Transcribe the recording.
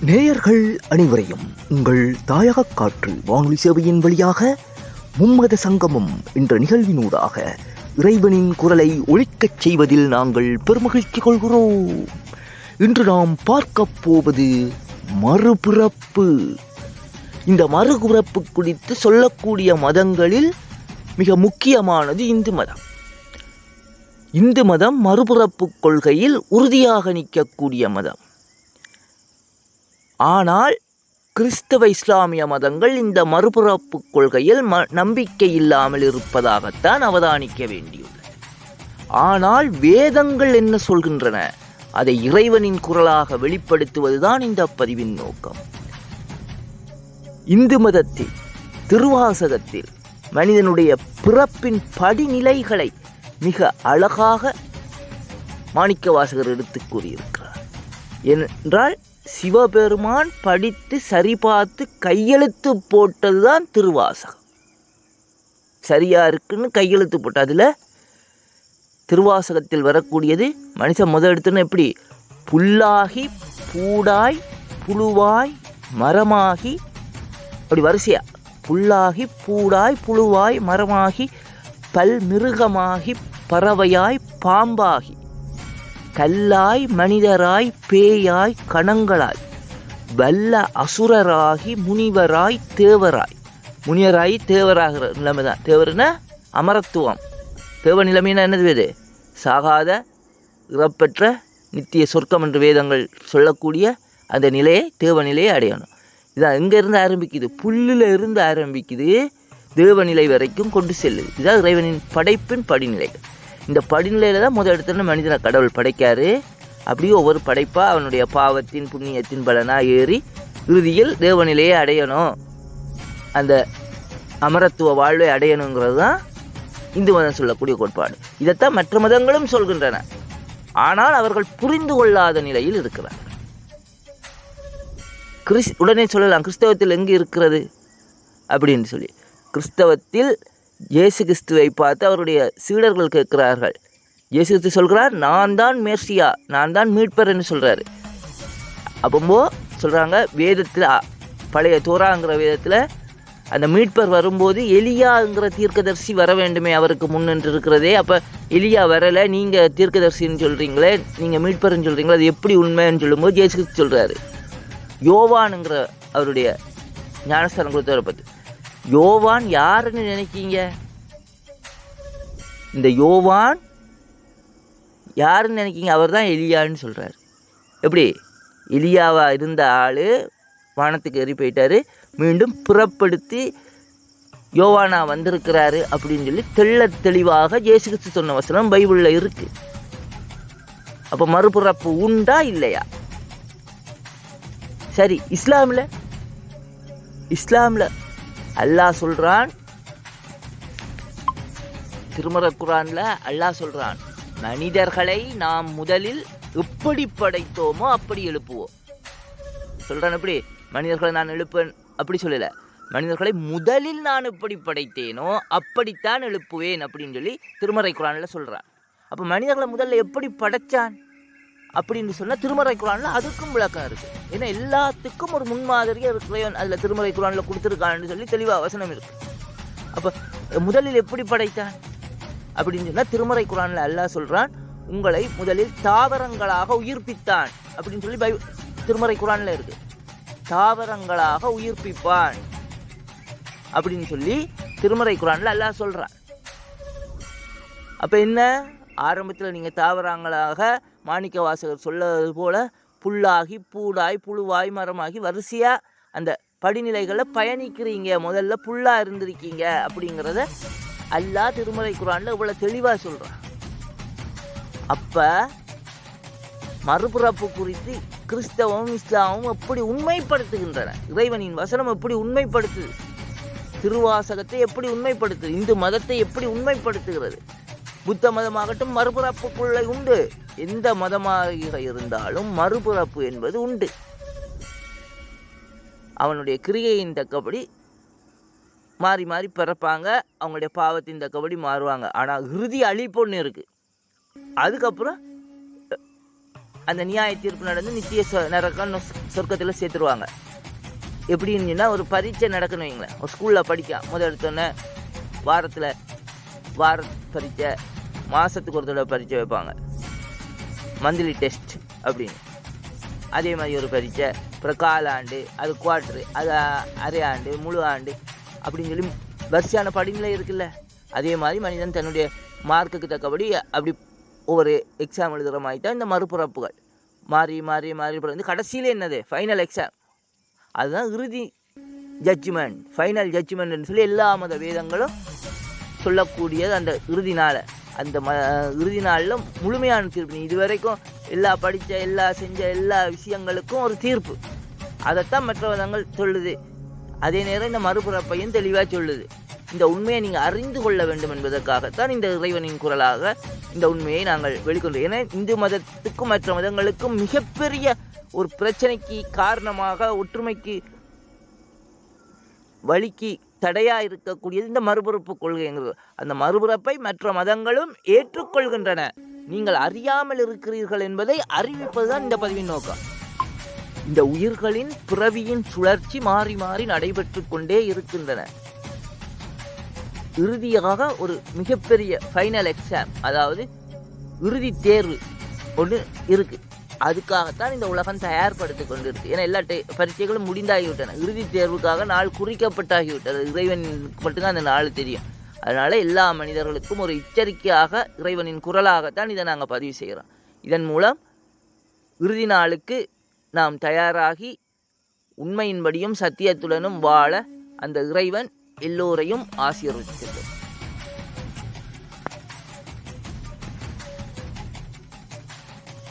நேயர்கள் அனைவரையும் உங்கள் தாயக காற்று வானொலி சேவையின் வழியாக மும்மத சங்கமம் என்ற நிகழ்வினூடாக இறைவனின் குரலை ஒலிக்கச் செய்வதில் நாங்கள் பெருமகிழ்ச்சி கொள்கிறோம். இன்று நாம் பார்க்க போவது மறுபிறப்பு. இந்த மறுபிறப்பு குறித்து சொல்லக்கூடிய மதங்களில் மிக முக்கியமானது இந்து மதம். இந்து மதம் மறுபிறப்பு கொள்கையில் உறுதியாக நிற்கக்கூடிய மதம். ஆனால் கிறிஸ்தவ இஸ்லாமிய மதங்கள் இந்த மறுபிறப்பு கொள்கையில் நம்பிக்கை இல்லாமல் இருப்பதாகத்தான் அவதானிக்க வேண்டியுள்ளது. ஆனால் வேதங்கள் என்ன சொல்கின்றன, அதை இறைவனின் குரலாக வெளிப்படுத்துவதுதான் இந்த பதிவின் நோக்கம். இந்து மதத்தில் திருவாசகத்தில் மனிதனுடைய பிறப்பின் படிநிலைகளை மிக அழகாக மாணிக்கவாசகர் எடுத்து கூறியிருக்கிறார். என்றால் சிவபெருமான் படித்து சரிபார்த்து கையெழுத்து போட்டதுதான் திருவாசகம். சரியா இருக்குன்னு கையெழுத்து போட்ட அதில் திருவாசகத்தில் வரக்கூடியது மனுஷன் முதல் எடுத்துன்னு எப்படி புல்லாகி பூடாய் புழுவாய் மரமாகி, அப்படி வரிசையா புல்லாகி பூடாய் புழுவாய் மரமாகி பல்மிருகமாகி பறவையாய் பாம்பாகி கல்லாய் மனிதராய் பேயாய் கணங்களாய் வல்ல அசுரராகி முனிவராய் தேவராய். முனிவராய் தேவராகிற நிலைமை தான். தேவர்னா அமரத்துவம். தேவ நிலைமைன்னா என்னது? வேது சாகாத இறப்பற்ற நித்திய சொர்க்கம் என்று வேதங்கள் சொல்லக்கூடிய அந்த நிலையை, தேவ நிலையை அடையணும். இதான் எங்கேருந்து ஆரம்பிக்குது? புல்லில் இருந்து ஆரம்பிக்குது, தேவநிலை வரைக்கும் கொண்டு செல்லுது. இதுதான் இறைவனின் படைப்பின் படிநிலை. இந்த படிநிலையில் தான் முதல் இடத்துல மனிதனை கடவுள் படைக்காரு. அப்படியே ஒவ்வொரு படைப்பாக அவனுடைய பாவத்தின் புண்ணியத்தின் பலனாக ஏறி இறுதியில் தேவநிலையை அடையணும், அந்த அமரத்துவ வாழ்வை அடையணுங்கிறது தான் இந்து மதம் சொல்லக்கூடிய கோட்பாடு. இதைத்தான் மற்ற மதங்களும் சொல்கின்றன. ஆனால் அவர்கள் புரிந்து கொள்ளாத நிலையில் இருக்கிறார்கள். உடனே சொல்லலாம் கிறிஸ்தவத்தில் எங்கே இருக்கிறது அப்படின்னு சொல்லி. கிறிஸ்தவத்தில் இயேசு கிறிஸ்துவை பார்த்து அவருடைய சீடர்கள் கேட்கிறார்கள். இயேசு கிறிஸ்து சொல்கிறார், நான் தான் மேர்சியா, நான் தான் மீட்பர் என்று சொல்கிறாரு. அப்போ சொல்கிறாங்க, வேதத்தில் பழைய தோராங்கிற வேதத்தில் அந்த மீட்பர் வரும்போது எலியாங்கிற தீர்க்கதரிசி வர வேண்டுமே அவருக்கு முன்னென்று இருக்கிறதே. அப்போ எலியா வரலை, நீங்கள் தீர்க்கதரிசின்னு சொல்கிறீங்களே, நீங்கள் மீட்பர்ன்னு சொல்கிறீங்களே, அது எப்படி உண்மைன்னு சொல்லும்போது இயேசு கிறிஸ்து சொல்கிறாரு, யோவானுங்கிற அவருடைய ஞானஸ்தானம் கொடுத்தவரை பற்றி, யோவான் யாருன்னு நினைக்கீங்க? இந்த யோவான் யாருன்னு நினைக்கிங்க? அவர் தான் எலியான்னு சொல்கிறார். எப்படி? எலியாவா இருந்த ஆள் வானத்துக்கு ஏறி போயிட்டாரு, மீண்டும் புறப்படுத்தி யோவானா வந்திருக்கிறாரு அப்படின்னு சொல்லி தெள்ள தெளிவாக இயேசு கிறிஸ்து சொன்ன வசனம் பைபிளில் இருக்கு. அப்போ மறுபிறப்பு உண்டா இல்லையா? சரி, இஸ்லாமில் அல்லாஹ் சொல்கிறான், திருமறை குர்ஆன்ல அல்லாஹ் சொல்கிறான், மனிதர்களை நாம் முதலில் எப்படி படைத்தோமோ அப்படி எழுப்புவோம். சொல்கிறான் எப்படி? மனிதர்களை நான் எழுப்பேன் அப்படி சொல்லலை, மனிதர்களை முதலில் நான் எப்படி படைத்தேனோ அப்படித்தான் எழுப்புவேன் அப்படின்னு சொல்லி திருமறை குர்ஆன்ல சொல்கிறான். அப்போ மனிதர்களை முதல்ல எப்படி படைச்சான் அப்படின்னு சொன்னால் திருமறை குர்ஆன்ல அதுக்கும் விளக்கம் இருக்குது. ஏன்னா எல்லாத்துக்கும் ஒரு முன்மாதிரியாக இருக்கிறவன் அதில் திருமறை குர்ஆன்ல கொடுத்துருக்கான்னு சொல்லி தெளிவாக வசனம் இருக்குது. அப்போ முதலில் எப்படி படைத்தான் அப்படின்னு சொன்னால் திருமறை குர்ஆன்ல அல்லாஹ் சொல்கிறான், உங்களை முதலில் தாவரங்களாக உயிர்ப்பித்தான் அப்படின்னு சொல்லி திருமறை குர்ஆன்ல இருக்கு. தாவரங்களாக உயிர்ப்பிப்பான் அப்படின்னு சொல்லி திருமறை குர்ஆன்ல அல்லாஹ் சொல்கிறான். அப்போ என்ன? ஆரம்பத்தில் நீங்கள் தாவரங்களாக மாணிக்கவாசகர் சொல்லது போல புல்லாகி பூடாய் புழுவாய் மரமாகி வரிசையாக அந்த படிநிலைகளில் பயணிக்கிறீங்க. முதல்ல புல்லாக இருந்திருக்கீங்க அப்படிங்கிறத அல்லாஹ் திருமறை குர்ஆன்ல இவ்வளோ தெளிவாக சொல்கிறான். அப்போ மறுபிறப்பு குறித்து கிறிஸ்தவமும் இஸ்லாமும் எப்படி உண்மைப்படுத்துகின்றன, இறைவனின் வசனம் எப்படி உண்மைப்படுத்துது, திருவாசகத்தை எப்படி உண்மைப்படுத்துது, இந்து மதத்தை எப்படி உண்மைப்படுத்துகிறது. புத்த மதமாகட்டும் மறுபிறப்பு கொள்கை உண்டு. எந்த மதமாக இருந்தாலும் மறுபிறப்பு என்பது உண்டு. அவனுடைய கிரியையின் தக்கபடி மாறி மாறி பிறப்பாங்க, அவங்களுடைய பாவத்தின் தக்கபடி மாறுவாங்க. ஆனால் இறுதி அழிப்பொன்று இருக்குது. அதுக்கப்புறம் அந்த நியாய தீர்ப்பு நடந்து நித்திய நரகம் சொர்க்கத்தில் சேர்த்துருவாங்க. எப்படின்னா ஒரு பரீட்சை நடக்கணும் வைங்களேன். ஒரு ஸ்கூலில் படிக்க முதல் எடுத்தோன்னே வார பரீட்சை, மாதத்துக்கு ஒரு தடவை பரீட்சை வைப்பாங்க, மந்த்லி டெஸ்ட் அப்படின்னு. அதே மாதிரி ஒரு பரீட்சை, அப்புறம் காலாண்டு, அது குவார்ட்ரு, அது அரை ஆண்டு, முழு ஆண்டு அப்படின்னு சொல்லி வரிசையான படிநிலை இருக்குல்ல. அதே மாதிரி மனிதன் தன்னுடைய மார்க்குக்கு தக்கபடி அப்படி ஒவ்வொரு எக்ஸாம் எழுதுகிற மாதிரி தான் இந்த மறுபிறப்புகள் மாறி மாறி மாறி பிறந்து கடைசியில் என்னது ஃபைனல் எக்ஸாம், அதுதான் இறுதி ஜட்ஜ்மெண்ட், ஃபைனல் ஜட்ஜ்மெண்ட்னு சொல்லி எல்லா மத வேதங்களும் சொல்லக்கூடியது. அந்த இறுதி நாளை, அந்த இறுதி நாளில் முழுமையான தீர்ப்பு. நீ இதுவரைக்கும் எல்லா படித்த எல்லா செஞ்ச எல்லா விஷயங்களுக்கும் ஒரு தீர்ப்பு, அதைத்தான் மற்ற மதங்கள் சொல்லுது. அதே நேரம் இந்த மறுபிறப்பையும் தெளிவாக சொல்லுது. இந்த உண்மையை நீங்கள் அறிந்து கொள்ள வேண்டும் என்பதற்காகத்தான் இந்த இறைவனின் குரலாக இந்த உண்மையை நாங்கள் வெளிக்கொண்டோம். ஏன்னா இந்து மதத்துக்கும் மற்ற மதங்களுக்கும் மிகப்பெரிய ஒரு பிரச்சனைக்கு காரணமாக, ஒற்றுமைக்கு வழிக்கு தடையாக இருக்கக்கூடியது இந்த மறுபிறப்பு கொள்கைங்கிறது. அந்த மறுபிறப்பை மற்ற மதங்களும் ஏற்றுக்கொள்கின்றன. நீங்கள் அறியாமல் இருக்கிறீர்கள் என்பதை அறிவிப்பதுதான் இந்த பதிவின் நோக்கம். இந்த உயிர்களின் பிறவியின் சுழற்சி மாறி மாறி நடைபெற்று கொண்டே இருக்கின்றன. இறுதியாக ஒரு மிகப்பெரிய ஃபைனல் எக்ஸாம், அதாவது இறுதி தேர்வு ஒன்று இருக்குது. அதுக்காகத்தான் இந்த உலகம் தயார்படுத்தி கொண்டு இருக்கு. ஏன்னா எல்லா பரீட்சைகளும் முடிந்தாகிவிட்டன. இறுதி தேர்வுக்காக நாள் குறிக்கப்பட்டாகிவிட்டது. இறைவனுக்கு மட்டும்தான் அந்த நாள் தெரியும். அதனால் எல்லா மனிதர்களுக்கும் ஒரு எச்சரிக்கையாக இறைவனின் குரலாகத்தான் இதை நாங்கள் பதிவு செய்கிறோம். இதன் மூலம் இறுதி நாளுக்கு நாம் தயாராகி உண்மையின்படியும் சத்தியத்துடனும் வாழ அந்த இறைவன் எல்லோரையும் ஆசீர்வதிக்கின்றோம்.